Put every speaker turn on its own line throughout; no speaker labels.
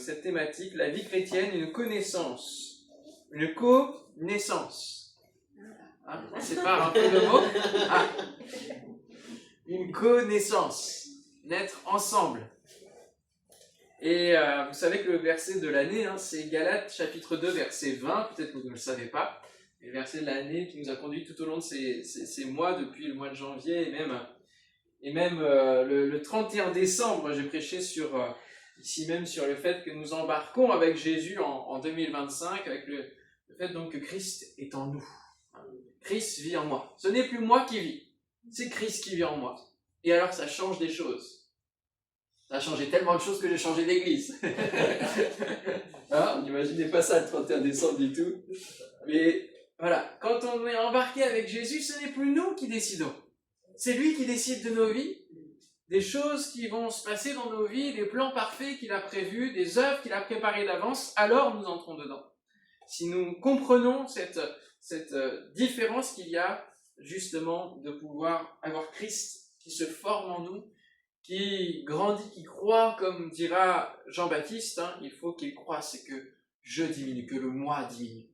cette thématique, la vie chrétienne, une connaissance, une co-naissance. Hein, on sépare un peu le mot. Ah, une connaissance, naître ensemble. Et vous savez que le verset de l'année, hein, c'est Galates chapitre 2, verset 20, peut-être que vous ne le savez pas, le verset de l'année qui nous a conduit tout au long de ces mois, depuis le mois de janvier, et même le 31 décembre, j'ai prêché ici même sur le fait que nous embarquons avec Jésus en 2025, avec le fait donc que Christ est en nous. Christ vit en moi. Ce n'est plus moi qui vis, c'est Christ qui vit en moi. Et alors ça change des choses. Ça a changé tellement de choses que j'ai changé d'église. Hein, on n'imaginait pas ça le 31 décembre du tout. Mais voilà, quand on est embarqué avec Jésus, ce n'est plus nous qui décidons. C'est lui qui décide de nos vies, des choses qui vont se passer dans nos vies, des plans parfaits qu'il a prévus, des œuvres qu'il a préparées d'avance, alors nous entrons dedans. Si nous comprenons cette différence qu'il y a justement de pouvoir avoir Christ qui se forme en nous, qui grandit, qui croît, comme dira Jean-Baptiste, hein, il faut qu'il croisse et que je diminue, que le moi diminue.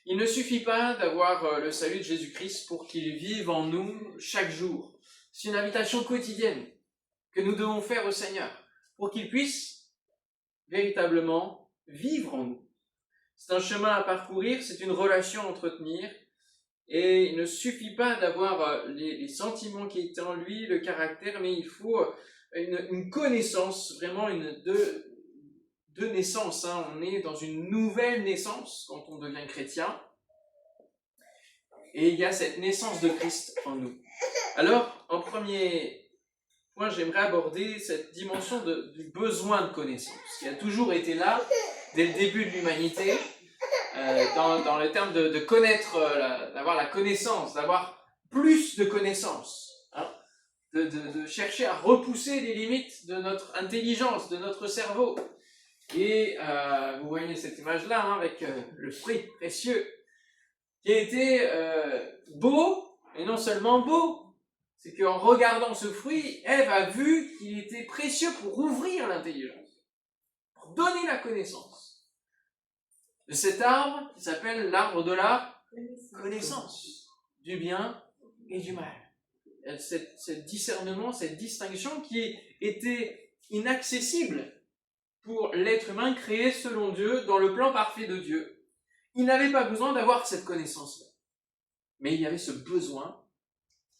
Il ne suffit pas d'avoir le salut de Jésus-Christ pour qu'il vive en nous chaque jour. C'est une invitation quotidienne que nous devons faire au Seigneur pour qu'il puisse véritablement vivre en nous. C'est un chemin à parcourir, c'est une relation à entretenir. Et il ne suffit pas d'avoir les sentiments qui étaient en lui, le caractère, mais il faut une connaissance, vraiment de naissance. Hein. On est dans une nouvelle naissance quand on devient chrétien. Et il y a cette naissance de Christ en nous. Alors, en premier point, j'aimerais aborder cette dimension du besoin de connaissance, qui a toujours été là dès le début de l'humanité. Dans le terme de connaître, d'avoir la connaissance, d'avoir plus de connaissances, hein, de chercher à repousser les limites de notre intelligence, de notre cerveau. Et vous voyez cette image-là, hein, avec le fruit précieux, qui a été beau, et non seulement beau, c'est qu'en regardant ce fruit, Ève a vu qu'il était précieux pour ouvrir l'intelligence, pour donner la connaissance. De cet arbre qui s'appelle l'arbre de la connaissance du bien et du mal. Ce discernement, cette distinction qui était inaccessible pour l'être humain créé selon Dieu, dans le plan parfait de Dieu. Il n'avait pas besoin d'avoir cette connaissance-là. Mais il y avait ce besoin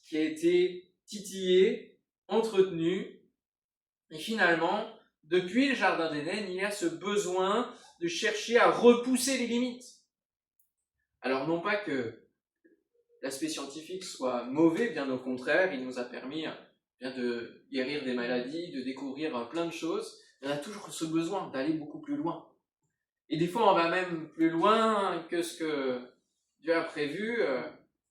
qui a été titillé, entretenu, et finalement, depuis le Jardin d'Éden, il y a ce besoin de chercher à repousser les limites. Alors non pas que l'aspect scientifique soit mauvais, bien au contraire, il nous a permis de guérir des maladies, de découvrir plein de choses. On a toujours ce besoin d'aller beaucoup plus loin. Et des fois on va même plus loin que ce que Dieu a prévu,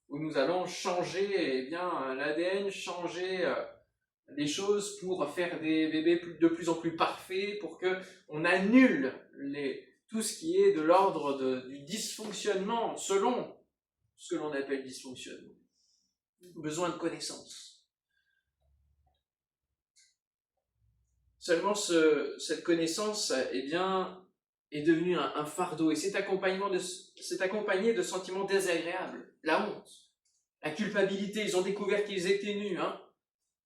où nous allons changer l'ADN, changer des choses pour faire des bébés de plus en plus parfaits, pour qu'on annule tout ce qui est de l'ordre du dysfonctionnement, selon ce que l'on appelle dysfonctionnement. Besoin de connaissance. Seulement, cette connaissance est devenue un fardeau, et c'est accompagné de sentiments désagréables, la honte, la culpabilité. Ils ont découvert qu'ils étaient nus, hein.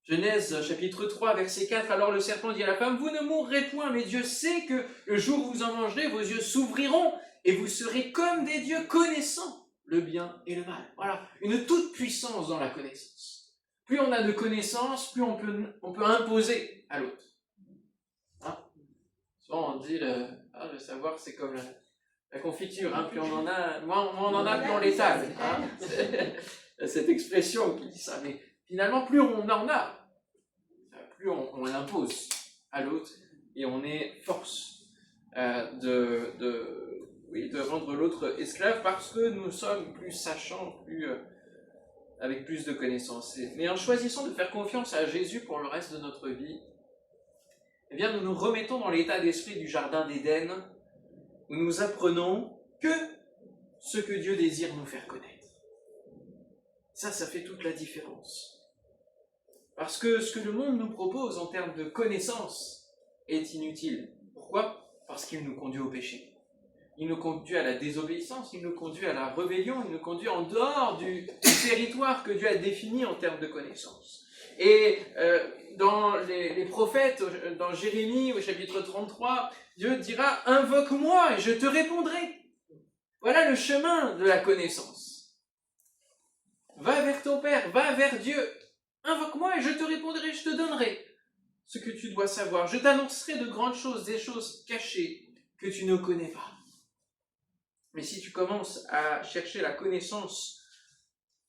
Genèse chapitre 3, verset 4, alors le serpent dit à la femme, vous ne mourrez point, mais Dieu sait que le jour où vous en mangerez, vos yeux s'ouvriront et vous serez comme des dieux connaissant le bien et le mal. Voilà, une toute puissance dans la connaissance. Plus on a de connaissances, plus on peut imposer à l'autre. Hein? Souvent on dit, le savoir c'est comme la confiture, hein? Plus on en a, moins on en a, plus on l'étale. Hein? Cette expression qui dit ça, mais finalement plus on en a, plus on l'impose à l'autre, et on est force de rendre l'autre esclave, parce que nous sommes plus sachants, avec plus de connaissances. Mais en choisissant de faire confiance à Jésus pour le reste de notre vie, eh bien nous nous remettons dans l'état d'esprit du Jardin d'Éden, où nous apprenons que ce que Dieu désire nous faire connaître. Ça fait toute la différence. Parce que ce que le monde nous propose en termes de connaissances est inutile. Pourquoi? Parce qu'il nous conduit au péché. Il nous conduit à la désobéissance, il nous conduit à la rébellion, il nous conduit en dehors du territoire que Dieu a défini en termes de connaissance. Et dans les prophètes, dans Jérémie au chapitre 33, Dieu dira « Invoque-moi et je te répondrai ». Voilà le chemin de la connaissance. Va vers ton Père, va vers Dieu. Invoque-moi et je te répondrai, je te donnerai ce que tu dois savoir. Je t'annoncerai de grandes choses, des choses cachées que tu ne connais pas. Mais si tu commences à chercher la connaissance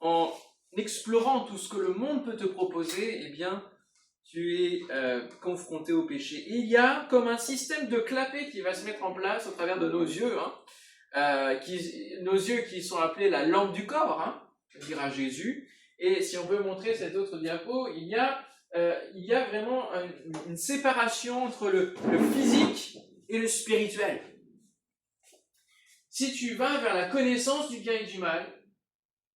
en explorant tout ce que le monde peut te proposer, eh bien, tu es confronté au péché. Et il y a comme un système de clapet qui va se mettre en place au travers de nos yeux, nos yeux qui sont appelés la lampe du corps, dira Jésus. Et si on peut montrer cette autre diapo, il y a vraiment une séparation entre le physique et le spirituel. Si tu vas vers la connaissance du bien et du mal,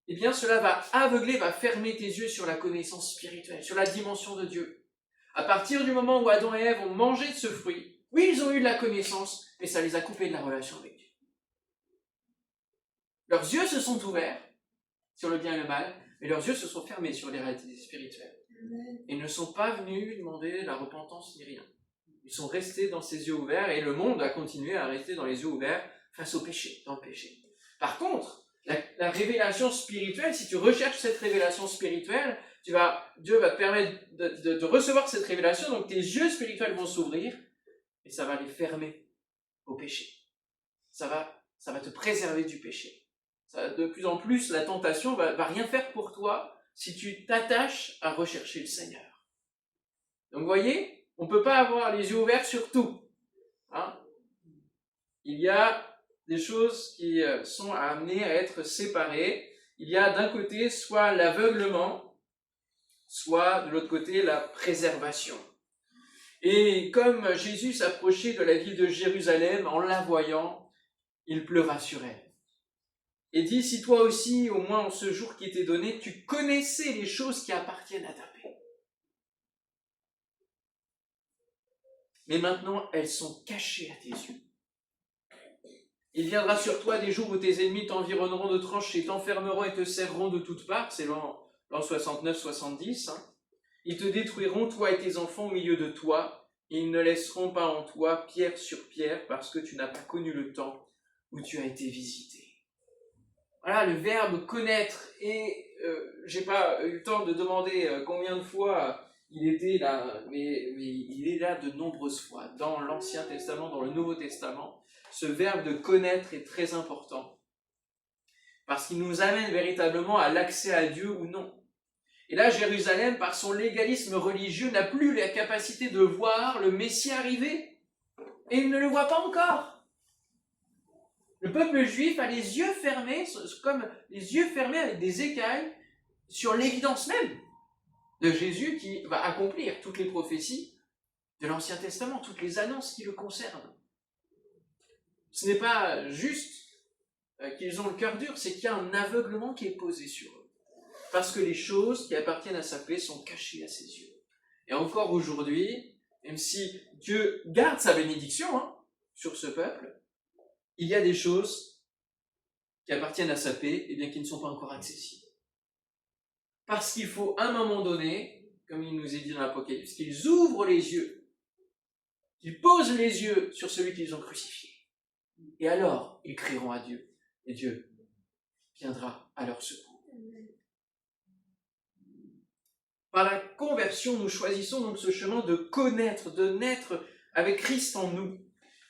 eh bien cela va aveugler, va fermer tes yeux sur la connaissance spirituelle, sur la dimension de Dieu. À partir du moment où Adam et Ève ont mangé de ce fruit, oui, ils ont eu de la connaissance, mais ça les a coupés de la relation avec Dieu. Leurs yeux se sont ouverts sur le bien et le mal, mais leurs yeux se sont fermés sur les réalités spirituelles. Ils ne sont pas venus demander la repentance ni rien. Ils sont restés dans ces yeux ouverts, et le monde a continué à rester dans les yeux ouverts face au péché, dans le péché. Par contre, la révélation spirituelle, si tu recherches cette révélation spirituelle, Dieu va te permettre de recevoir cette révélation, donc tes yeux spirituels vont s'ouvrir, et ça va les fermer au péché. Ça va te préserver du péché. De plus en plus, la tentation va rien faire pour toi si tu t'attaches à rechercher le Seigneur. Donc vous voyez, on ne peut pas avoir les yeux ouverts sur tout. Il y a des choses qui sont amenées à être séparées. Il y a d'un côté soit l'aveuglement, soit de l'autre côté la préservation. Et comme Jésus s'approchait de la ville de Jérusalem, en la voyant, il pleura sur elle. Et dit, si toi aussi, au moins en ce jour qui t'est donné, tu connaissais les choses qui appartiennent à ta paix. Mais maintenant, elles sont cachées à tes yeux. Il viendra sur toi des jours où tes ennemis t'environneront de tranchées, t'enfermeront et te serreront de toutes parts, c'est l'an 69-70. Ils te détruiront, toi et tes enfants, au milieu de toi, et ils ne laisseront pas en toi pierre sur pierre, parce que tu n'as pas connu le temps où tu as été visité. Voilà, le verbe connaître, et j'ai pas eu le temps de demander combien de fois il était là, mais il est là de nombreuses fois, dans l'Ancien Testament, dans le Nouveau Testament. Ce verbe de connaître est très important, parce qu'il nous amène véritablement à l'accès à Dieu ou non. Et là, Jérusalem, par son légalisme religieux, n'a plus la capacité de voir le Messie arriver, et il ne le voit pas encore. Le peuple juif a les yeux fermés, comme les yeux fermés avec des écailles, sur l'évidence même de Jésus qui va accomplir toutes les prophéties de l'Ancien Testament, toutes les annonces qui le concernent. Ce n'est pas juste qu'ils ont le cœur dur, c'est qu'il y a un aveuglement qui est posé sur eux. Parce que les choses qui appartiennent à sa paix sont cachées à ses yeux. Et encore aujourd'hui, même si Dieu garde sa bénédiction sur ce peuple, il y a des choses qui appartiennent à sa paix, et bien qui ne sont pas encore accessibles. Parce qu'il faut, à un moment donné, comme il nous est dit dans l'Apocalypse, qu'ils ouvrent les yeux, qu'ils posent les yeux sur celui qu'ils ont crucifié. Et alors, ils crieront à Dieu, et Dieu viendra à leur secours. Par la conversion, nous choisissons donc ce chemin de connaître, de naître avec Christ en nous.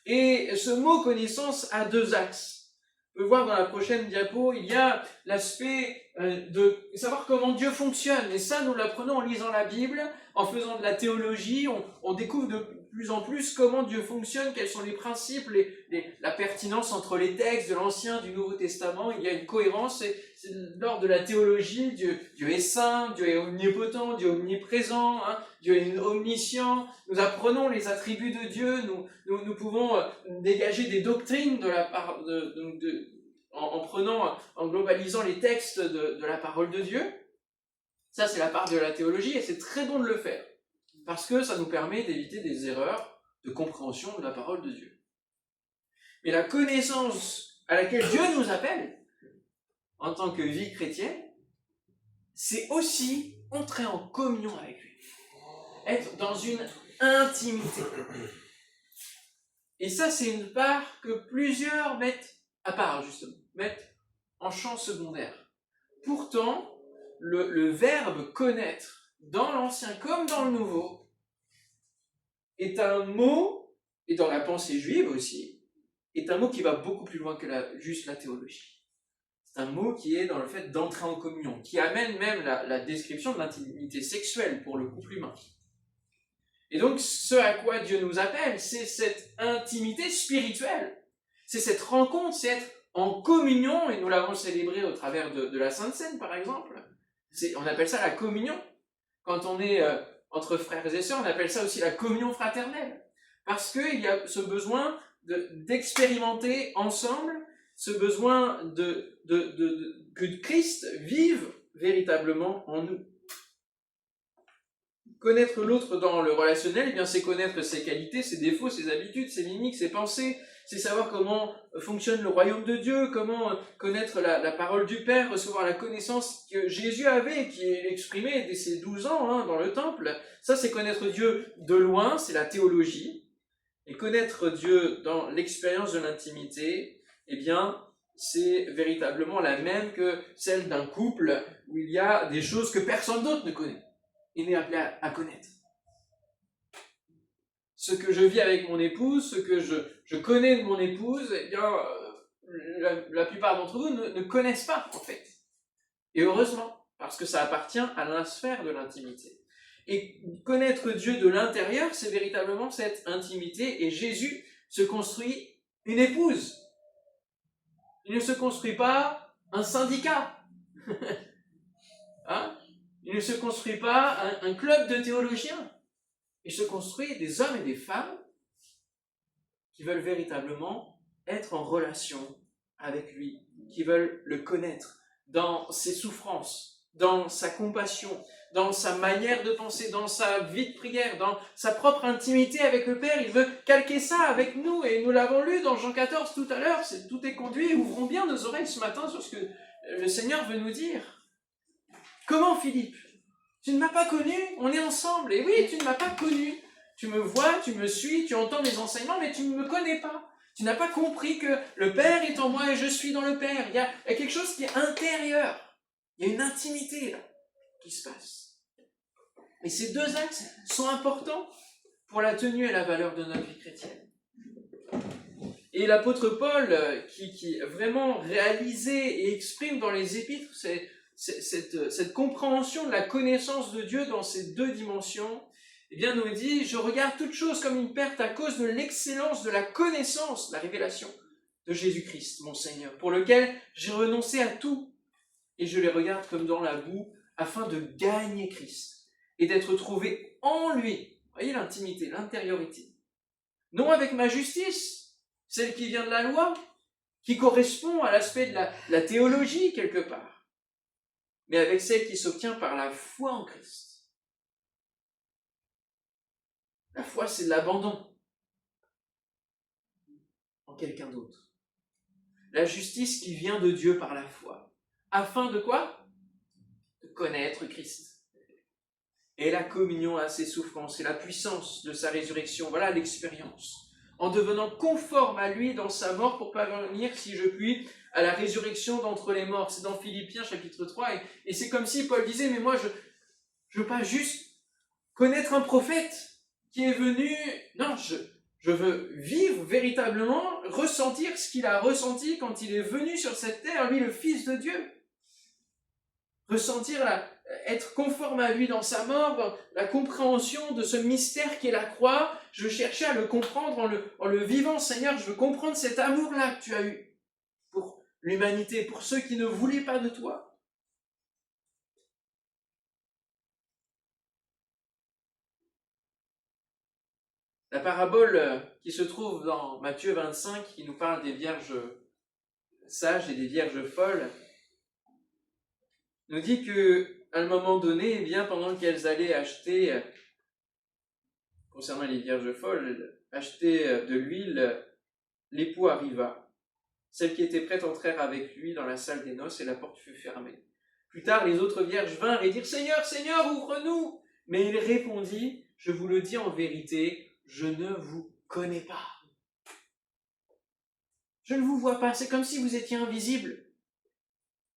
Et ce mot connaissance a deux axes. On peut voir dans la prochaine diapo, il y a l'aspect de savoir comment Dieu fonctionne. Et ça, nous l'apprenons en lisant la Bible, en faisant de la théologie. On découvre de plus en plus comment Dieu fonctionne, quels sont les principes, la pertinence entre les textes de l'Ancien et du Nouveau Testament. Il y a une cohérence. C'est lors de la théologie, Dieu est saint, Dieu est omnipotent, Dieu est omniprésent, Dieu est omniscient. Nous apprenons les attributs de Dieu, nous pouvons dégager des doctrines de la part en globalisant les textes de la parole de Dieu. Ça, c'est la part de la théologie, et c'est très bon de le faire, parce que ça nous permet d'éviter des erreurs de compréhension de la parole de Dieu. Mais la connaissance à laquelle Dieu nous appelle, en tant que vie chrétienne, c'est aussi entrer en communion avec lui. Être dans une intimité. Et ça, c'est une part que plusieurs mettent à part, justement, mettent en champ secondaire. Pourtant, le verbe connaître, dans l'Ancien comme dans le Nouveau, est un mot, et dans la pensée juive aussi, est un mot qui va beaucoup plus loin que juste la théologie. C'est un mot qui est dans le fait d'entrer en communion, qui amène même la description de l'intimité sexuelle pour le couple humain. Et donc, ce à quoi Dieu nous appelle, c'est cette intimité spirituelle. C'est cette rencontre, c'est être en communion, et nous l'avons célébré au travers de la Sainte Seine, par exemple. On appelle ça la communion. Quand on est entre frères et sœurs, on appelle ça aussi la communion fraternelle. Parce qu'il y a ce besoin d'expérimenter ensemble, ce besoin que Christ vive véritablement en nous. Connaître l'autre dans le relationnel, eh bien c'est connaître ses qualités, ses défauts, ses habitudes, ses limites, ses pensées. C'est savoir comment fonctionne le royaume de Dieu, comment connaître la parole du Père, recevoir la connaissance que Jésus avait et qui est exprimée dès ses 12 ans dans le temple. Ça, c'est connaître Dieu de loin, c'est la théologie. Et connaître Dieu dans l'expérience de l'intimité, eh bien, c'est véritablement la même que celle d'un couple où il y a des choses que personne d'autre ne connaît. Il est appelé à connaître. Ce que je vis avec mon épouse, ce que je connais de mon épouse, eh bien, la plupart d'entre vous ne connaissent pas, en fait. Et heureusement, parce que ça appartient à la sphère de l'intimité. Et connaître Dieu de l'intérieur, c'est véritablement cette intimité, et Jésus se construit une épouse. Il ne se construit pas un syndicat. Hein? Il ne se construit pas un club de théologiens. Il se construit des hommes et des femmes qui veulent véritablement être en relation avec lui, qui veulent le connaître dans ses souffrances, dans sa compassion, dans sa manière de penser, dans sa vie de prière, dans sa propre intimité avec le Père. Il veut calquer ça avec nous, et nous l'avons lu dans Jean 14 tout à l'heure, tout est conduit. Ouvrons bien nos oreilles ce matin sur ce que le Seigneur veut nous dire. Comment, Philippe? Tu ne m'as pas connu, on est ensemble. Et oui, tu ne m'as pas connu. Tu me vois, tu me suis, tu entends mes enseignements, mais tu ne me connais pas. Tu n'as pas compris que le Père est en moi et je suis dans le Père. Il y a quelque chose qui est intérieur. Il y a une intimité là qui se passe. Et ces deux axes sont importants pour la tenue et la valeur de notre vie chrétienne. Et l'apôtre Paul, qui vraiment réalisé et exprime dans les épîtres cette compréhension de la connaissance de Dieu dans ces deux dimensions, eh bien nous dit « Je regarde toute chose comme une perte à cause de l'excellence de la connaissance, la révélation de Jésus-Christ, mon Seigneur, pour lequel j'ai renoncé à tout, et je les regarde comme dans la boue, afin de gagner Christ, et d'être trouvé en lui. » Vous voyez l'intimité, l'intériorité. Non avec ma justice, celle qui vient de la loi, qui correspond à l'aspect de la théologie quelque part, mais avec celle qui s'obtient par la foi en Christ. La foi, c'est de l'abandon en quelqu'un d'autre. La justice qui vient de Dieu par la foi. Afin de quoi? De connaître Christ. Et la communion à ses souffrances et la puissance de sa résurrection. Voilà l'expérience. En devenant conforme à lui dans sa mort pour parvenir, si je puis, à la résurrection d'entre les morts. C'est dans Philippiens chapitre 3. Et c'est comme si Paul disait, mais moi, je veux pas juste connaître un prophète qui est venu. Non, je veux vivre véritablement, ressentir ce qu'il a ressenti quand il est venu sur cette terre, lui le Fils de Dieu. Ressentir, être conforme à lui dans sa mort, la compréhension de ce mystère qu'est la croix. Je cherchais à le comprendre en le vivant. Seigneur, je veux comprendre cet amour-là que tu as eu pour l'humanité, pour ceux qui ne voulaient pas de toi. La parabole qui se trouve dans Matthieu 25, qui nous parle des vierges sages et des vierges folles, nous dit qu'à un moment donné, eh bien, pendant qu'elles allaient acheter, concernant les vierges folles, acheter de l'huile, l'époux arriva. Celles qui étaient prêtes entrèrent avec lui dans la salle des noces et la porte fut fermée. Plus tard, les autres vierges vinrent et dirent « Seigneur, Seigneur, ouvre-nous » Mais il répondit « Je vous le dis en vérité, je ne vous connais pas. Je ne vous vois pas, c'est comme si vous étiez invisible.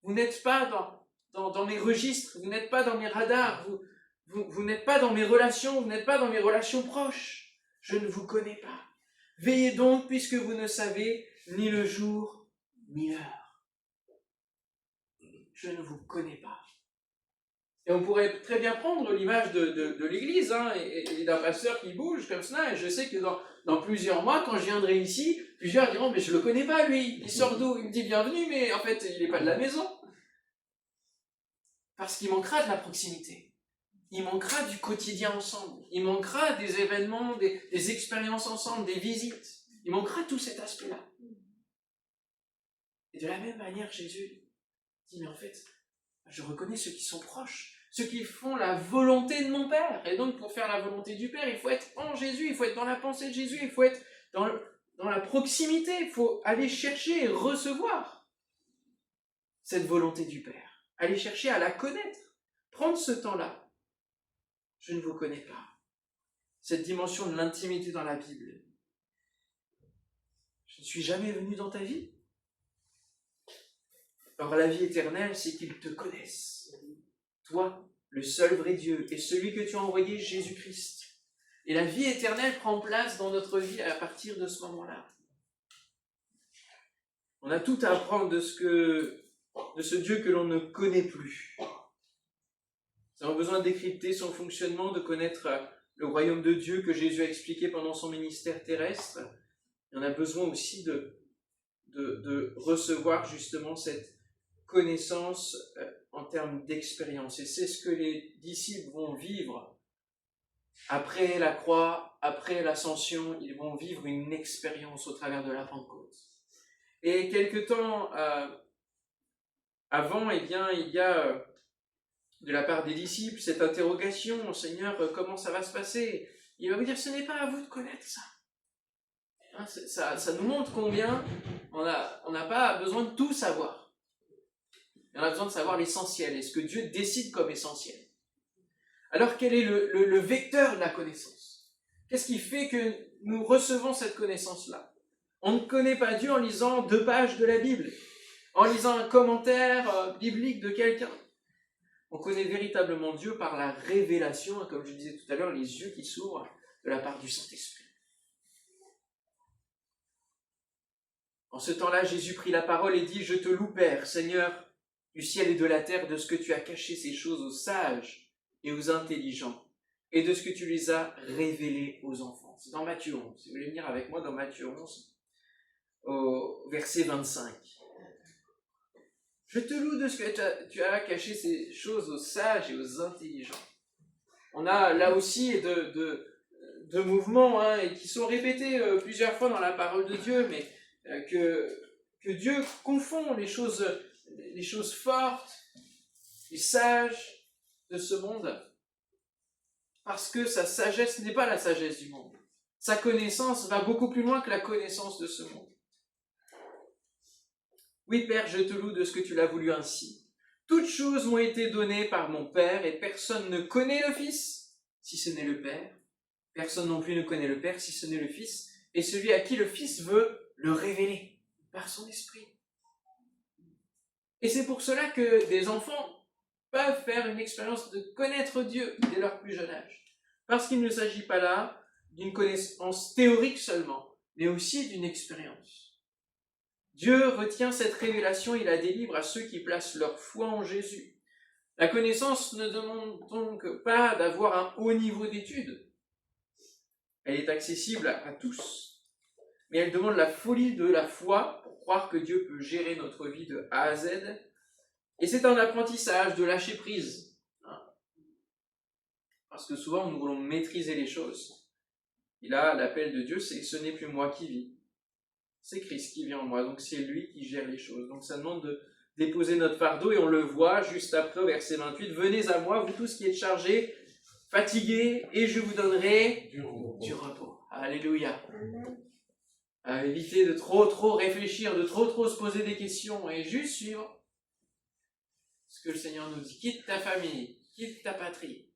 Vous n'êtes pas dans mes registres, vous n'êtes pas dans mes radars, vous n'êtes pas dans mes relations, vous n'êtes pas dans mes relations proches. Je ne vous connais pas. Veillez donc, puisque vous ne savez ni le jour, ni l'heure. Je ne vous connais pas. » Et on pourrait très bien prendre l'image de l'Église et d'un pasteur qui bouge comme cela. Et je sais que dans plusieurs mois, quand je viendrai ici, plusieurs diront « Mais je ne le connais pas, lui. Il sort d'où? Il me dit bienvenue, mais en fait, il n'est pas de la maison. » Parce qu'il manquera de la proximité. Il manquera du quotidien ensemble. Il manquera des événements, des expériences ensemble, des visites. Il manquera tout cet aspect-là. Et de la même manière, Jésus dit « Mais en fait, je reconnais ceux qui sont proches. Ceux qui font la volonté de mon Père. » Et donc, pour faire la volonté du Père, il faut être en Jésus, il faut être dans la pensée de Jésus, il faut être dans la proximité, il faut aller chercher et recevoir cette volonté du Père. Aller chercher à la connaître. Prendre ce temps-là. Je ne vous connais pas. Cette dimension de l'intimité dans la Bible. Je ne suis jamais venu dans ta vie. Or, la vie éternelle, c'est qu'ils te connaissent. Toi, le seul vrai Dieu, et celui que tu as envoyé, Jésus-Christ. Et la vie éternelle prend place dans notre vie à partir de ce moment-là. On a tout à apprendre de ce Dieu que l'on ne connaît plus. Nous avons besoin de décrypter son fonctionnement, de connaître le royaume de Dieu que Jésus a expliqué pendant son ministère terrestre. Et on a besoin aussi de recevoir justement cette connaissance en termes d'expérience. Et c'est ce que les disciples vont vivre après la croix, après l'ascension. Ils vont vivre une expérience au travers de la Pentecôte. Et quelque temps avant, il y a de la part des disciples cette interrogation: Seigneur, comment ça va se passer? Il va vous dire: ce n'est pas à vous de connaître ça. Ça nous montre combien on n'a pas besoin de tout savoir. On a besoin de savoir l'essentiel et ce que Dieu décide comme essentiel. Alors quel est le vecteur de la connaissance? Qu'est-ce qui fait que nous recevons cette connaissance-là? On ne connaît pas Dieu en lisant 2 pages de la Bible, en lisant un commentaire biblique de quelqu'un. On connaît véritablement Dieu par la révélation, comme je disais tout à l'heure, les yeux qui s'ouvrent de la part du Saint-Esprit. En ce temps-là, Jésus prit la parole et dit: « Je te loue, Père, Seigneur du ciel et de la terre, de ce que tu as caché ces choses aux sages et aux intelligents, et de ce que tu les as révélées aux enfants. » C'est dans Matthieu 11. Si vous voulez venir avec moi dans Matthieu 11, au verset 25. « Je te loue de ce que tu as caché ces choses aux sages et aux intelligents. » On a là aussi de mouvements et qui sont répétés plusieurs fois dans la parole de Dieu, mais que Dieu confond les choses fortes, les sages de ce monde, parce que sa sagesse n'est pas la sagesse du monde. Sa connaissance va beaucoup plus loin que la connaissance de ce monde. Oui, Père, je te loue de ce que tu l'as voulu ainsi. Toutes choses m'ont été données par mon Père, et personne ne connaît le Fils, si ce n'est le Père. Personne non plus ne connaît le Père, si ce n'est le Fils, et celui à qui le Fils veut le révéler par son esprit. Et c'est pour cela que des enfants peuvent faire une expérience de connaître Dieu dès leur plus jeune âge. Parce qu'il ne s'agit pas là d'une connaissance théorique seulement, mais aussi d'une expérience. Dieu retient cette révélation et la délivre à ceux qui placent leur foi en Jésus. La connaissance ne demande donc pas d'avoir un haut niveau d'études. Elle est accessible à tous. Mais elle demande la folie de la foi pour croire que Dieu peut gérer notre vie de A à Z. Et c'est un apprentissage de lâcher prise. Parce que souvent, nous voulons maîtriser les choses. Et là, l'appel de Dieu, c'est « ce n'est plus moi qui vis. C'est Christ qui vit en moi, donc c'est lui qui gère les choses. » Donc ça demande de déposer notre fardeau, et on le voit juste après au verset 28. « Venez à moi, vous tous qui êtes chargés, fatigués, et je vous donnerai du repos. » Alléluia. À éviter de trop réfléchir, de trop se poser des questions et juste suivre ce que le Seigneur nous dit. Quitte ta famille, quitte ta patrie.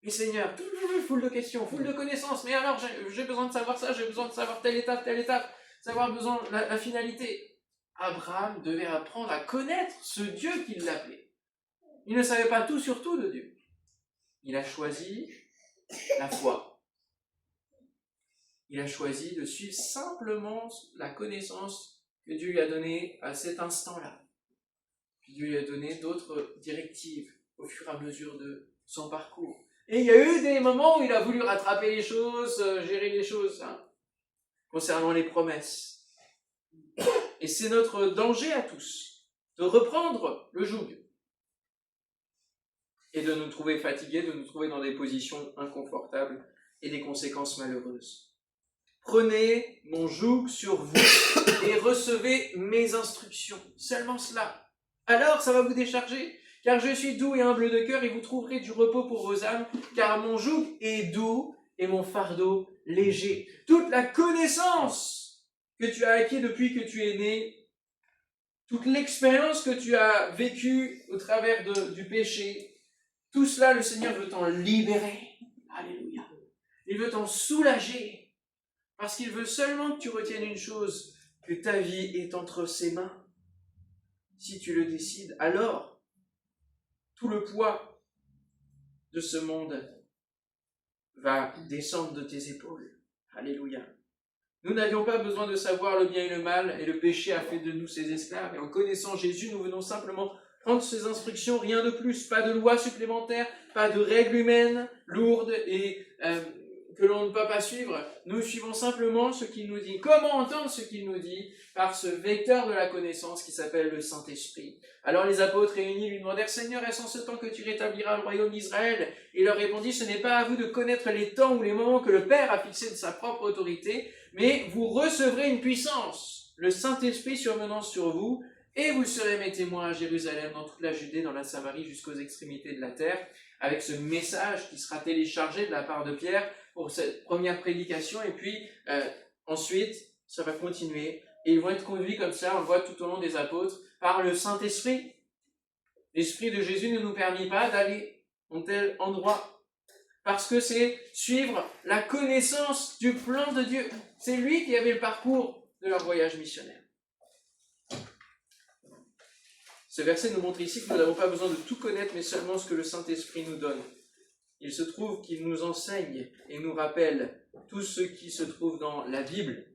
Mais Seigneur, foule de questions, foule de connaissances, mais alors j'ai besoin de savoir ça, j'ai besoin de savoir telle étape, savoir besoin la finalité. Abraham devait apprendre à connaître ce Dieu qui l'appelait. Il ne savait pas tout sur tout de Dieu. Il a choisi la foi. Il a choisi de suivre simplement la connaissance que Dieu lui a donnée à cet instant-là. Puis Dieu lui a donné d'autres directives au fur et à mesure de son parcours. Et il y a eu des moments où il a voulu rattraper les choses, gérer les choses, concernant les promesses. Et c'est notre danger à tous, de reprendre le joug et de nous trouver fatigués, de nous trouver dans des positions inconfortables et des conséquences malheureuses. Prenez mon joug sur vous et recevez mes instructions. Seulement cela. Alors ça va vous décharger. Car je suis doux et humble de cœur et vous trouverez du repos pour vos âmes. Car mon joug est doux et mon fardeau léger. Toute la connaissance que tu as acquis depuis que tu es né, toute l'expérience que tu as vécue au travers du péché, tout cela, le Seigneur veut t'en libérer. Alléluia. Il veut t'en soulager. Parce qu'il veut seulement que tu retiennes une chose, que ta vie est entre ses mains. Si tu le décides, alors, tout le poids de ce monde va descendre de tes épaules. Alléluia. Nous n'avions pas besoin de savoir le bien et le mal, et le péché a fait de nous ses esclaves. Et en connaissant Jésus, nous venons simplement prendre ses instructions, rien de plus, pas de loi supplémentaire, pas de règles humaines lourdes et que l'on ne peut pas suivre. Nous suivons simplement ce qu'il nous dit. Comment entendre ce qu'il nous dit? Par ce vecteur de la connaissance qui s'appelle le Saint-Esprit. Alors les apôtres réunis lui demandèrent: Seigneur, est-ce en ce temps que tu rétabliras le royaume d'Israël? Et il leur répondit: ce n'est pas à vous de connaître les temps ou les moments que le Père a fixés de sa propre autorité, mais vous recevrez une puissance, le Saint-Esprit survenant sur vous, et vous serez mes témoins à Jérusalem, dans toute la Judée, dans la Samarie, jusqu'aux extrémités de la terre, avec ce message qui sera téléchargé de la part de Pierre pour cette première prédication, et puis ensuite, ça va continuer, et ils vont être conduits comme ça, on le voit tout au long des apôtres, par le Saint-Esprit. L'Esprit de Jésus ne nous permet pas d'aller en tel endroit, parce que c'est suivre la connaissance du plan de Dieu. C'est lui qui avait le parcours de leur voyage missionnaire. Ce verset nous montre ici que nous n'avons pas besoin de tout connaître, mais seulement ce que le Saint-Esprit nous donne. Il se trouve qu'il nous enseigne et nous rappelle tout ce qui se trouve dans la Bible.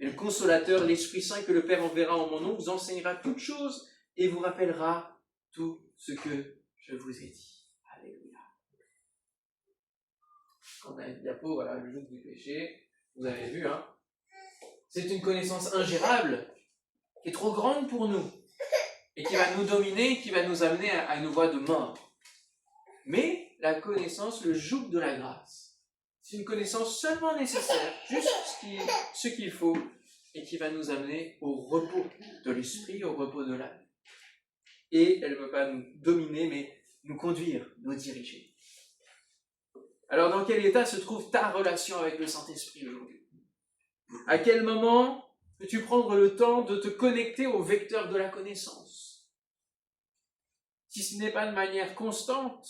Et le Consolateur, l'Esprit Saint que le Père enverra en mon nom, vous enseignera toutes choses et vous rappellera tout ce que je vous ai dit. Alléluia. On a une diapo, voilà, le joug du péché. Vous avez vu, c'est une connaissance ingérable qui est trop grande pour nous. Et qui va nous dominer, qui va nous amener à une voie de mort. Mais la connaissance, le joug de la grâce, c'est une connaissance seulement nécessaire, juste ce qu'il faut, et qui va nous amener au repos de l'esprit, au repos de l'âme. Et elle ne veut pas nous dominer, mais nous conduire, nous diriger. Alors dans quel état se trouve ta relation avec le Saint-Esprit aujourd'hui? À quel moment peux-tu prendre le temps de te connecter au vecteur de la connaissance? Si ce n'est pas de manière constante,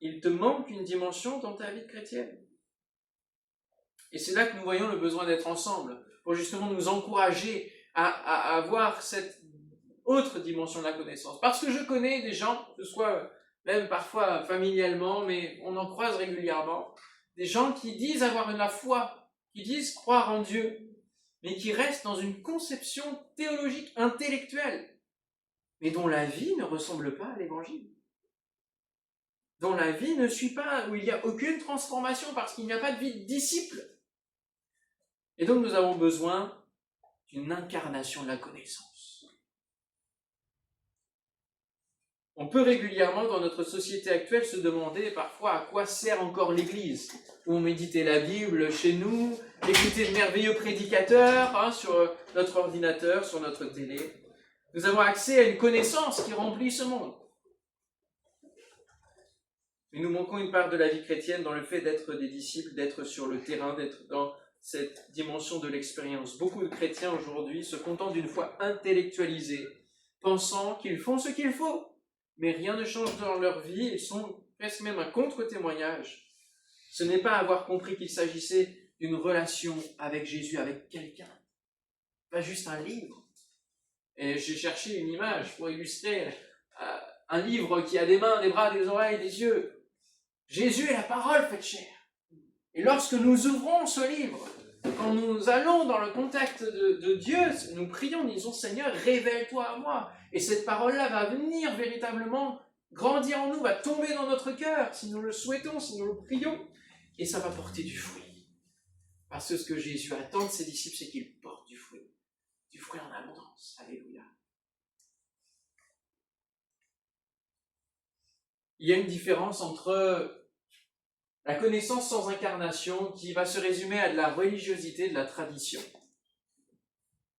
il te manque une dimension dans ta vie chrétienne. Et c'est là que nous voyons le besoin d'être ensemble, pour justement nous encourager à avoir cette autre dimension de la connaissance. Parce que je connais des gens, que ce soit même parfois familialement, mais on en croise régulièrement, des gens qui disent avoir la foi, qui disent croire en Dieu, mais qui restent dans une conception théologique, intellectuelle, mais dont la vie ne ressemble pas à l'évangile. Dont la vie ne suit pas, où il n'y a aucune transformation, parce qu'il n'y a pas de vie de disciple. Et donc nous avons besoin d'une incarnation de la connaissance. On peut régulièrement, dans notre société actuelle, se demander parfois à quoi sert encore l'Église. Où méditer la Bible chez nous, écouter de merveilleux prédicateurs sur notre ordinateur, sur notre télé. Nous avons accès à une connaissance qui remplit ce monde. Mais nous manquons une part de la vie chrétienne dans le fait d'être des disciples, d'être sur le terrain, d'être dans cette dimension de l'expérience. Beaucoup de chrétiens aujourd'hui se contentent d'une foi intellectualisée, pensant qu'ils font ce qu'il faut, mais rien ne change dans leur vie, ils sont presque même un contre-témoignage. Ce n'est pas avoir compris qu'il s'agissait d'une relation avec Jésus, avec quelqu'un, pas juste un livre. Et j'ai cherché une image pour illustrer un livre qui a des mains, des bras, des oreilles, des yeux. Jésus est la parole faite chair. Et lorsque nous ouvrons ce livre, quand nous allons dans le contact de Dieu, nous prions, nous disons, Seigneur, révèle-toi à moi. Et cette parole-là va venir véritablement grandir en nous, va tomber dans notre cœur, si nous le souhaitons, si nous le prions, et ça va porter du fruit. Parce que ce que Jésus attend de ses disciples, c'est qu'ils portent du fruit en abondance. Alléluia. Il y a une différence entre la connaissance sans incarnation qui va se résumer à de la religiosité, de la tradition.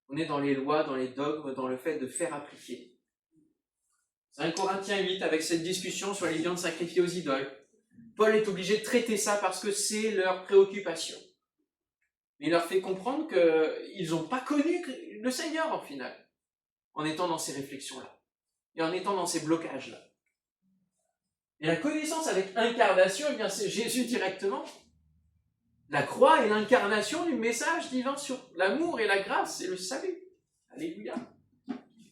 On est dans les lois, dans les dogmes, dans le fait de faire appliquer. 1 Corinthiens 8, avec cette discussion sur les viandes sacrifiées aux idoles, Paul est obligé de traiter ça parce que c'est leur préoccupation. Mais il leur fait comprendre qu'ils n'ont pas connu le Seigneur en final, en étant dans ces réflexions-là, et en étant dans ces blocages-là. Et la connaissance avec incarnation, eh bien c'est Jésus directement. La croix est l'incarnation du message divin sur l'amour et la grâce et le salut. Alléluia.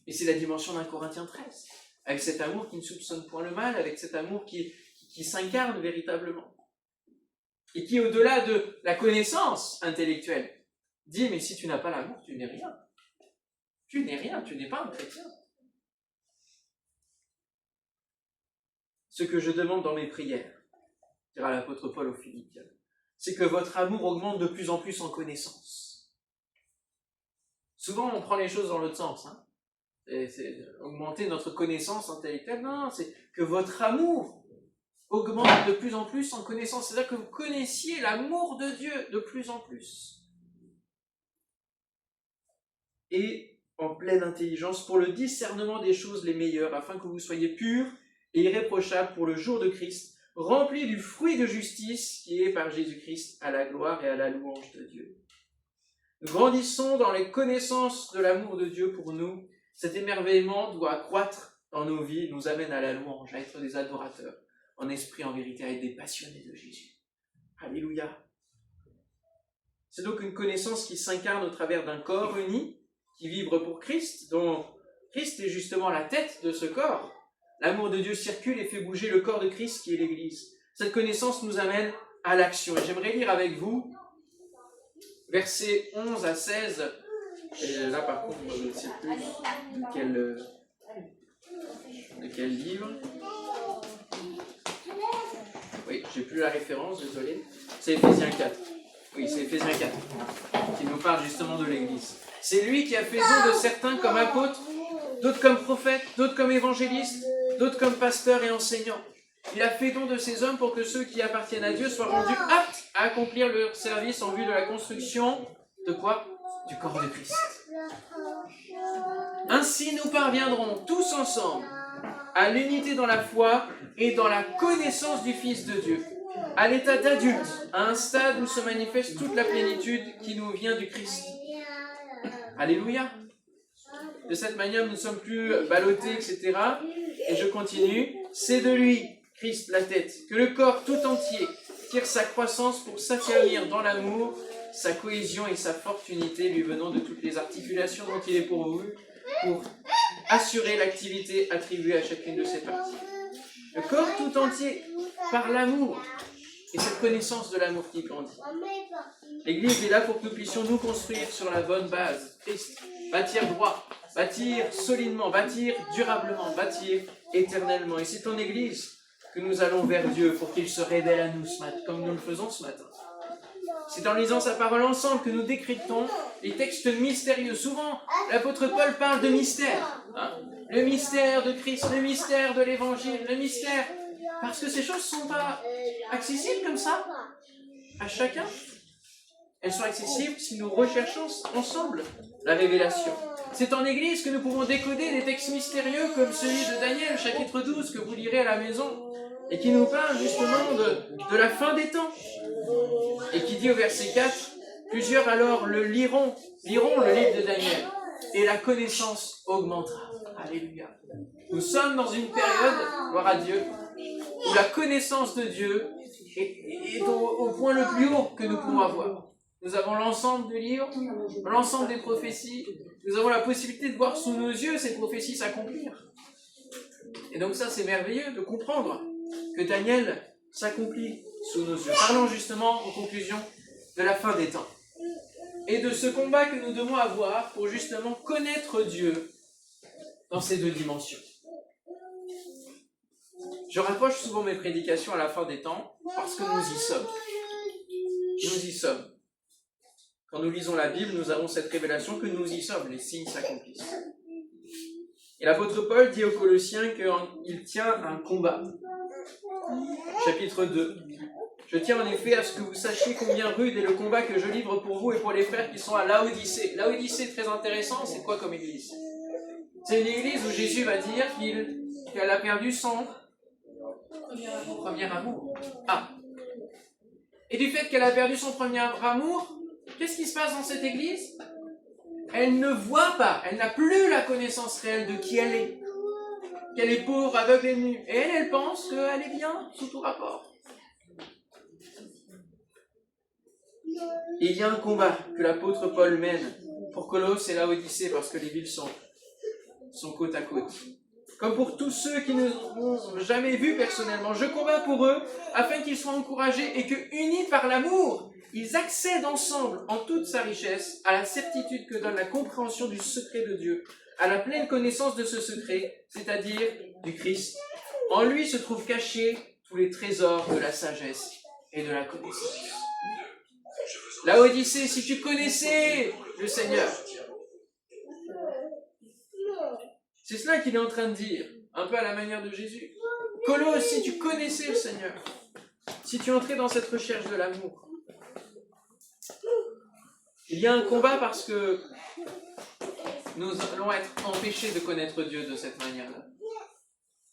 Et c'est la dimension d'un Corinthiens 13, avec cet amour qui ne soupçonne point le mal, avec cet amour qui s'incarne véritablement. Et qui, au-delà de la connaissance intellectuelle, dit, mais si tu n'as pas l'amour, tu n'es rien. Tu n'es rien, tu n'es pas un chrétien. Ce que je demande dans mes prières, dira l'apôtre Paul aux Philippiens, c'est que votre amour augmente de plus en plus en connaissance. Souvent, on prend les choses dans l'autre sens. C'est augmenter notre connaissance intellectuelle. Non, c'est que votre amour augmente de plus en plus en connaissance. C'est-à-dire que vous connaissiez l'amour de Dieu de plus en plus. Et en pleine intelligence pour le discernement des choses les meilleures, afin que vous soyez purs et irréprochables pour le jour de Christ, remplis du fruit de justice qui est par Jésus-Christ à la gloire et à la louange de Dieu. Nous grandissons dans les connaissances de l'amour de Dieu pour nous. Cet émerveillement doit croître dans nos vies, nous amène à la louange, à être des adorateurs, en esprit, en vérité, à être des passionnés de Jésus. Alléluia. C'est donc une connaissance qui s'incarne au travers d'un corps uni, qui vibre pour Christ, dont Christ est justement la tête de ce corps. L'amour de Dieu circule et fait bouger le corps de Christ qui est l'Église. Cette connaissance nous amène à l'action. Et j'aimerais lire avec vous versets 11 à 16. Et là, par contre, moi, je ne sais plus de quel livre. Oui, j'ai plus la référence, désolé. C'est Éphésiens 4. Oui, c'est Éphésiens 4 qui nous parle justement de l'Église. C'est lui qui a fait don de certains comme apôtres, d'autres comme prophètes, d'autres comme évangélistes, d'autres comme pasteurs et enseignants. Il a fait don de ces hommes pour que ceux qui appartiennent à Dieu soient rendus aptes à accomplir leur service en vue de la construction de quoi ? Du corps de Christ. Ainsi nous parviendrons tous ensemble à l'unité dans la foi et dans la connaissance du Fils de Dieu, à l'état d'adulte, à un stade où se manifeste toute la plénitude qui nous vient du Christ. Alléluia. De cette manière, nous ne sommes plus ballottés, etc. Et je continue. C'est de lui, Christ la tête, que le corps tout entier tire sa croissance pour s'affermir dans l'amour, sa cohésion et sa forte unité lui venant de toutes les articulations dont il est pourvu pour assurer l'activité attribuée à chacune de ses parties. Le corps tout entier, par l'amour, et cette connaissance de l'amour qui grandit. L'Église est là pour que nous puissions nous construire sur la bonne base, Christ, bâtir droit, bâtir solidement, bâtir durablement, bâtir éternellement. Et c'est en Église que nous allons vers Dieu pour qu'il se révèle à nous ce matin, comme nous le faisons ce matin. C'est en lisant sa parole ensemble que nous décryptons les textes mystérieux. Souvent, l'apôtre Paul parle de mystère. Le mystère de Christ, le mystère de l'Évangile, le mystère... Parce que ces choses ne sont pas accessibles comme ça à chacun. Elles sont accessibles si nous recherchons ensemble la révélation. C'est en Église que nous pouvons décoder des textes mystérieux comme celui de Daniel, chapitre 12, que vous lirez à la maison, et qui nous parle justement de la fin des temps. Et qui dit au verset 4, Plusieurs alors liront le livre de Daniel et la connaissance augmentera. Alléluia. Nous sommes dans une période, gloire à Dieu, où la connaissance de Dieu est au point le plus haut que nous pouvons avoir. Nous avons l'ensemble du livre, l'ensemble des prophéties. Nous avons la possibilité de voir sous nos yeux ces prophéties s'accomplir. Et donc ça, c'est merveilleux de comprendre que Daniel s'accomplit sous nos yeux. Parlons justement, en conclusion, de la fin des temps. Et de ce combat que nous devons avoir pour justement connaître Dieu dans ces deux dimensions. Je rapproche souvent mes prédications à la fin des temps parce que nous y sommes. Nous y sommes. Quand nous lisons la Bible, nous avons cette révélation que nous y sommes, les signes s'accomplissent. Et l'apôtre Paul dit aux Colossiens qu'il tient un combat. Chapitre 2. Je tiens en effet à ce que vous sachiez combien rude est le combat que je livre pour vous et pour les frères qui sont à Laodicée. Laodicée, très intéressant, c'est quoi comme église? C'est une église où Jésus va dire qu'elle a perdu son premier amour. Ah. Et du fait qu'elle a perdu son premier amour, qu'est-ce qui se passe dans cette église? Elle ne voit pas, elle n'a plus la connaissance réelle de qui elle est. Qu'elle est pauvre, aveugle et nue. Et elle pense qu'elle est bien, sous tout rapport. Et il y a un combat que l'apôtre Paul mène pour Colosse et Laodicée, parce que les villes sont côte à côte. Comme pour tous ceux qui ne m'ont jamais vu personnellement, je combats pour eux, afin qu'ils soient encouragés et que, unis par l'amour, ils accèdent ensemble, en toute sa richesse, à la certitude que donne la compréhension du secret de Dieu, à la pleine connaissance de ce secret, c'est-à-dire du Christ. En lui se trouvent cachés tous les trésors de la sagesse et de la connaissance. Laodicée, si tu connaissais le Seigneur, c'est cela qu'il est en train de dire, un peu à la manière de Jésus. Colosse, si tu connaissais le Seigneur, si tu entrais dans cette recherche de l'amour, il y a un combat parce que nous allons être empêchés de connaître Dieu de cette manière-là.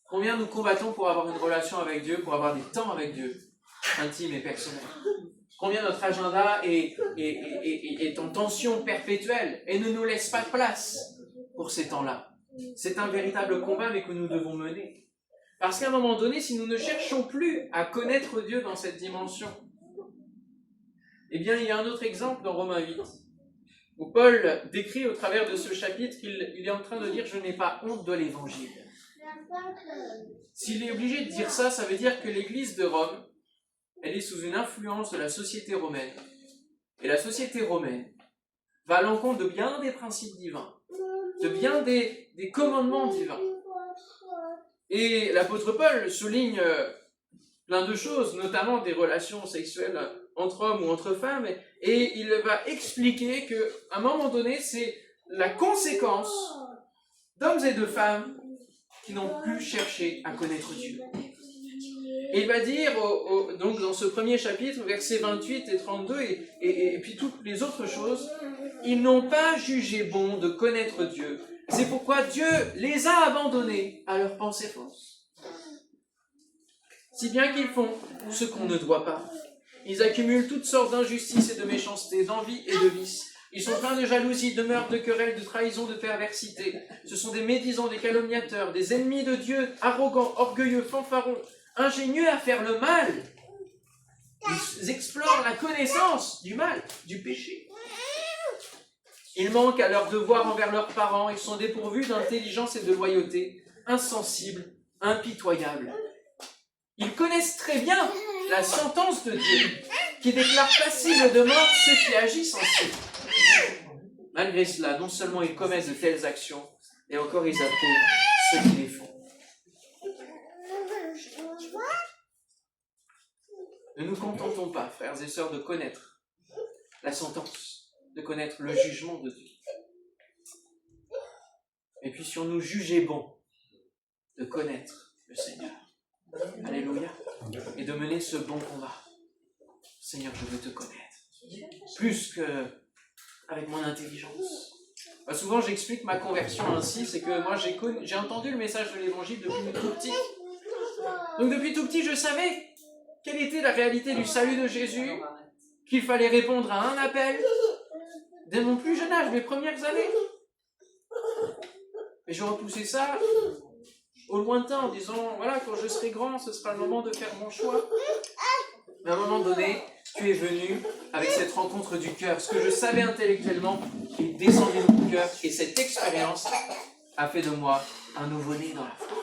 Combien nous combattons pour avoir une relation avec Dieu, pour avoir des temps avec Dieu, intime et personnel. Combien notre agenda est en tension perpétuelle et ne nous laisse pas de place pour ces temps-là. C'est un véritable combat, mais que nous devons mener. Parce qu'à un moment donné, si nous ne cherchons plus à connaître Dieu dans cette dimension, eh bien, il y a un autre exemple dans Romains 8, où Paul décrit au travers de ce chapitre qu'il est en train de dire « Je n'ai pas honte de l'évangile ». S'il est obligé de dire ça, ça veut dire que l'Église de Rome, elle est sous une influence de la société romaine. Et la société romaine va à l'encontre de bien des principes divins, de bien des commandements divins. Et l'apôtre Paul souligne plein de choses, notamment des relations sexuelles entre hommes ou entre femmes, et il va expliquer qu'à un moment donné, c'est la conséquence d'hommes et de femmes qui n'ont plus cherché à connaître Dieu. Et il va dire, donc dans ce premier chapitre, versets 28 et 32, et puis toutes les autres choses, ils n'ont pas jugé bon de connaître Dieu. C'est pourquoi Dieu les a abandonnés à leurs pensées fausses. Si bien qu'ils font ce qu'on ne doit pas. Ils accumulent toutes sortes d'injustices et de méchanceté, d'envie et de vices. Ils sont pleins de jalousie, de meurtre, de querelles, de trahison, de perversité. Ce sont des médisants, des calomniateurs, des ennemis de Dieu, arrogants, orgueilleux, fanfarons, ingénieux à faire le mal. Ils explorent la connaissance du mal, du péché. Ils manquent à leur devoir envers leurs parents. Ils sont dépourvus d'intelligence et de loyauté, insensibles, impitoyables. Ils connaissent très bien la sentence de Dieu, qui déclare passibles de mort ceux qui agissent ainsi. Malgré cela, non seulement ils commettent de telles actions, et encore ils approuvent ceux qui les font. Ne nous contentons pas, frères et sœurs, de connaître la sentence, de connaître le jugement de Dieu. Mais puissions-nous juger bon de connaître le Seigneur. Alléluia. Et de mener ce bon combat. Seigneur, je veux te connaître. Plus qu'avec mon intelligence. Souvent, j'explique ma conversion ainsi, c'est que moi, j'ai entendu le message de l'Évangile depuis tout petit. Donc, depuis tout petit, je savais quelle était la réalité du salut de Jésus, qu'il fallait répondre à un appel dès mon plus jeune âge, mes premières années. Et je repoussais ça au lointain en disant, voilà, quand je serai grand, ce sera le moment de faire mon choix. Mais à un moment donné, tu es venu avec cette rencontre du cœur. Ce que je savais intellectuellement est descendu dans mon cœur. Et cette expérience a fait de moi un nouveau-né dans la foi.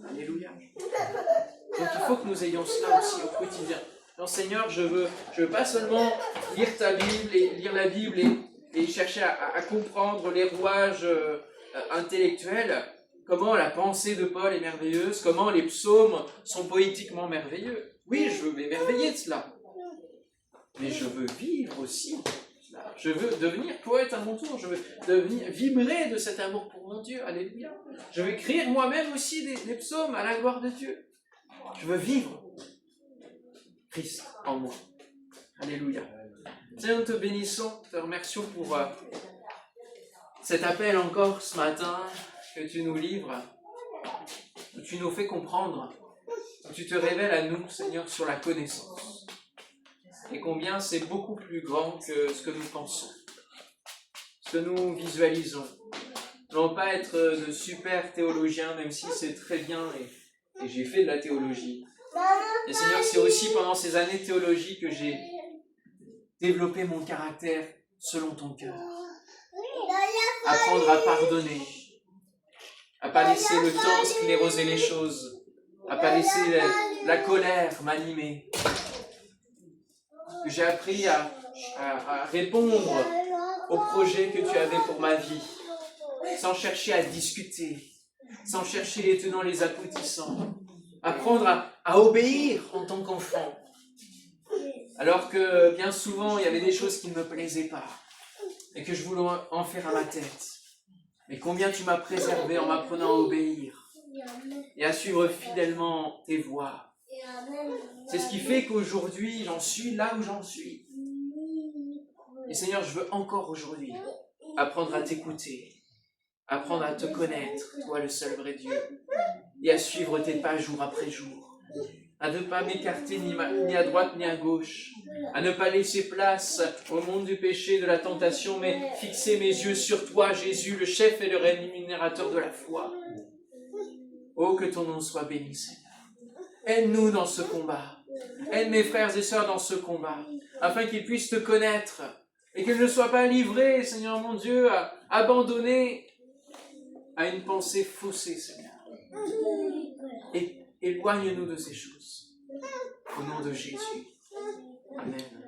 Alléluia. Donc il faut que nous ayons cela aussi au quotidien. Non, Seigneur, je veux pas seulement lire ta Bible et lire la Bible et chercher à comprendre les rouages intellectuels, comment la pensée de Paul est merveilleuse, comment les psaumes sont poétiquement merveilleux. Oui, je veux m'émerveiller de cela. Mais je veux vivre aussi cela. Je veux devenir poète à mon tour. Je veux vibrer de cet amour pour mon Dieu. Alléluia. Je veux écrire moi-même aussi des psaumes à la gloire de Dieu. Je veux vivre Christ en moi. Alléluia. Seigneur, nous te bénissons, te remercions pour cet appel encore ce matin que tu nous livres, que tu nous fais comprendre, que tu te révèles à nous, Seigneur, sur la connaissance. Et combien c'est beaucoup plus grand que ce que nous pensons, ce que nous visualisons. Nous n'allons pas être de super théologiens, même si c'est très bien, et j'ai fait de la théologie. Et Seigneur, c'est aussi pendant ces années de théologie que j'ai développé mon caractère selon ton cœur. Apprendre à pardonner, à ne pas laisser le temps scléroser les choses, à ne pas laisser la colère m'animer. J'ai appris à répondre aux projets que tu avais pour ma vie, sans chercher à discuter, sans chercher les tenants, les aboutissants. Apprendre à obéir en tant qu'enfant. Alors que bien souvent, il y avait des choses qui ne me plaisaient pas et que je voulais en faire à ma tête. Mais combien tu m'as préservé en m'apprenant à obéir et à suivre fidèlement tes voies. C'est ce qui fait qu'aujourd'hui, j'en suis là où j'en suis. Et Seigneur, je veux encore aujourd'hui apprendre à t'écouter, apprendre à te connaître, toi le seul vrai Dieu, et à suivre tes pas jour après jour, à ne pas m'écarter ni à droite ni à gauche, à ne pas laisser place au monde du péché, de la tentation, mais fixer mes yeux sur toi, Jésus, le chef et le rémunérateur de la foi. Oh, que ton nom soit béni, Seigneur. Aide-nous dans ce combat. Aide mes frères et sœurs dans ce combat, afin qu'ils puissent te connaître et qu'ils ne soient pas livrés, Seigneur mon Dieu, abandonnés à une pensée faussée, Seigneur. Et éloigne-nous de ces choses. Au nom de Jésus. Amen.